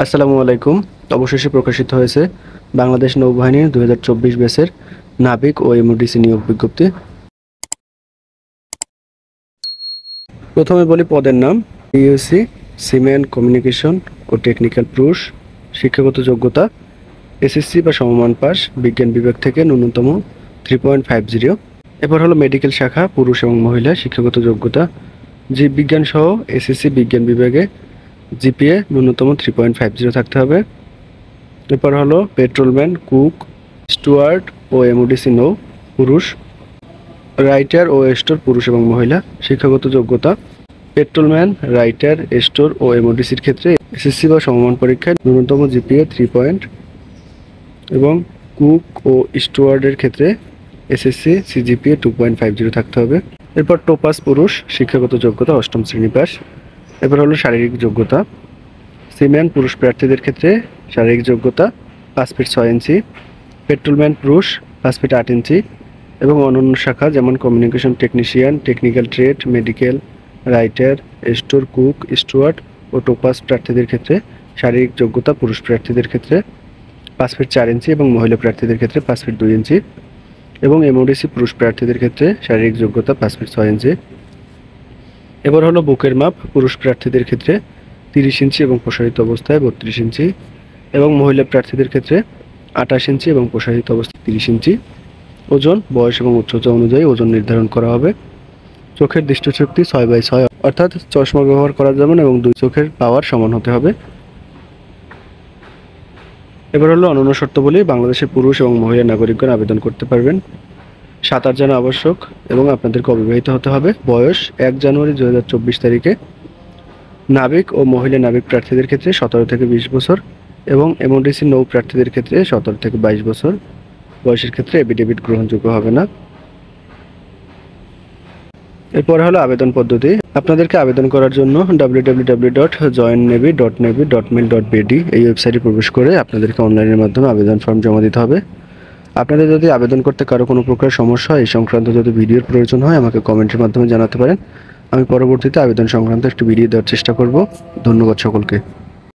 আসসালামু আলাইকুম। অবশেষে প্রকাশিত হয়েছে বাংলাদেশ নৌবাহিনীর 2024 ব্যাচের নাবিক ও এমওডিসি নিয়োগ বিজ্ঞপ্তি। প্রথমে বলি পদের নাম। পিইউসি সিমেন্ট কমিউনিকেশন ও টেকনিক্যাল পুরুষ। শিক্ষাগত যোগ্যতা এসএসসি বা সমমান পাস, বিজ্ঞান বিভাগ থেকে ন্যূনতম 3.50। এরপর হলো মেডিকেল শাখা, পুরুষ এবং মহিলা। শিক্ষাগত যোগ্যতা জীববিজ্ঞান সহ এসএসসি বিজ্ঞান বিভাগে জিপিএ ন্যূনতম 3.50 থাকতে হবে। এরপর হলো পেট্রোলম্যান, কুক, স্টুয়ার্ড ও এমওডিসি নৌ, পুরুষ। রাইটার ও স্টোর, পুরুষ এবং মহিলা। শিক্ষাগত যোগ্যতা পেট্রোলম্যান, রাইটার, স্টোর ও এমওডিসির ক্ষেত্রে এসএসসি বা সমমান পরীক্ষায় ন্যূনতম জিপিএ 3 এবং কুক ও স্টুয়ার্ডের ক্ষেত্রে এসএসসি সিজিপিএ 2.50 থাকতে হবে। এরপর টোপাস, পুরুষ। শিক্ষাগত যোগ্যতা 8ম শ্রেণী পাস। এরপর হলো শারীরিক যোগ্যতা সিম্যান পুরুষ প্রার্থীদের ক্ষেত্রে শারীরিক যোগ্যতা 5 ফিট 6 ইঞ্চি, পেট্রোলম্যান পুরুষ 5 ফিট 8 ইঞ্চি এবং অন্যান্য শাখা যেমন communication technician, technical trade, medical, writer, store, cook, steward ও টোপাস প্রার্থীদের ক্ষেত্রে শারীরিক যোগ্যতা পুরুষ প্রার্থীদের ক্ষেত্রে 5 ফিট 4 ইঞ্চি এবং মহিলা প্রার্থীদের ক্ষেত্রে 5 ফিট 2 ইঞ্চি এবং এমওডিসি পুরুষ প্রার্থীদের ক্ষেত্রে শারীরিক যোগ্যতা 5 ফিট 6 ইঞ্চি। এবার হলো বুকের মাপ, পুরুষ প্রার্থীদের ক্ষেত্রে 30 ইঞ্চি এবং প্রসারিত অবস্থায় 32 ইঞ্চি এবং মহিলা প্রার্থীদের ক্ষেত্রে 28 ইঞ্চি এবং প্রসারিত অবস্থায় 30 ইঞ্চি। ওজন, বয়স এবং উচ্চতা অনুযায়ী ওজন নির্ধারণ করা হবে। চোখের দৃষ্টিশক্তি 6/6, অর্থাৎ চশমা ব্যবহার করা যাবে না এবং দুই চোখের পাওয়ার সমান হতে হবে। এবার হলো অন্যান্য শর্তাবলী। বাংলাদেশের পুরুষ এবং মহিলা নাগরিকগণ আবেদন করতে পারবেন। সাঁতার জানা আবশ্যক এবং আপনাদেরকে অবিবাহিত হতে হবে। বয়স 1 জানুয়ারি 2024 তারিখে। নাবিক ও মহিলা নাবিক প্রার্থীদের ক্ষেত্রে 17 থেকে 20 বছর এবং এমওডিসি নৌ প্রার্থীদের ক্ষেত্রে 17 থেকে 22 বছর। বয়সের ক্ষেত্রে এফিডেভিট গ্রহণযোগ্য হবে না। এরপরে হলো আবেদন পদ্ধতি। আপনাদেরকে আবেদন করার জন্য www.joinnavy.navy.mil.bd এই ওয়েবসাইটে প্রবেশ করে আপনাদেরকে অনলাইনের মাধ্যমে আবেদন ফর্ম জমা দিতে হবে। আপনাদের যদি আবেদন করতে কারো কোনো প্রকার সমস্যা হয়, এই সংক্রান্ত যদি ভিডিওর প্রয়োজন হয়, আমাকে কমেন্টের মাধ্যমে জানাতে পারেন। আমি পরবর্তীতে আবেদন সংক্রান্ত একটি ভিডিও দেওয়ার চেষ্টা করব। ধন্যবাদ সকলকে।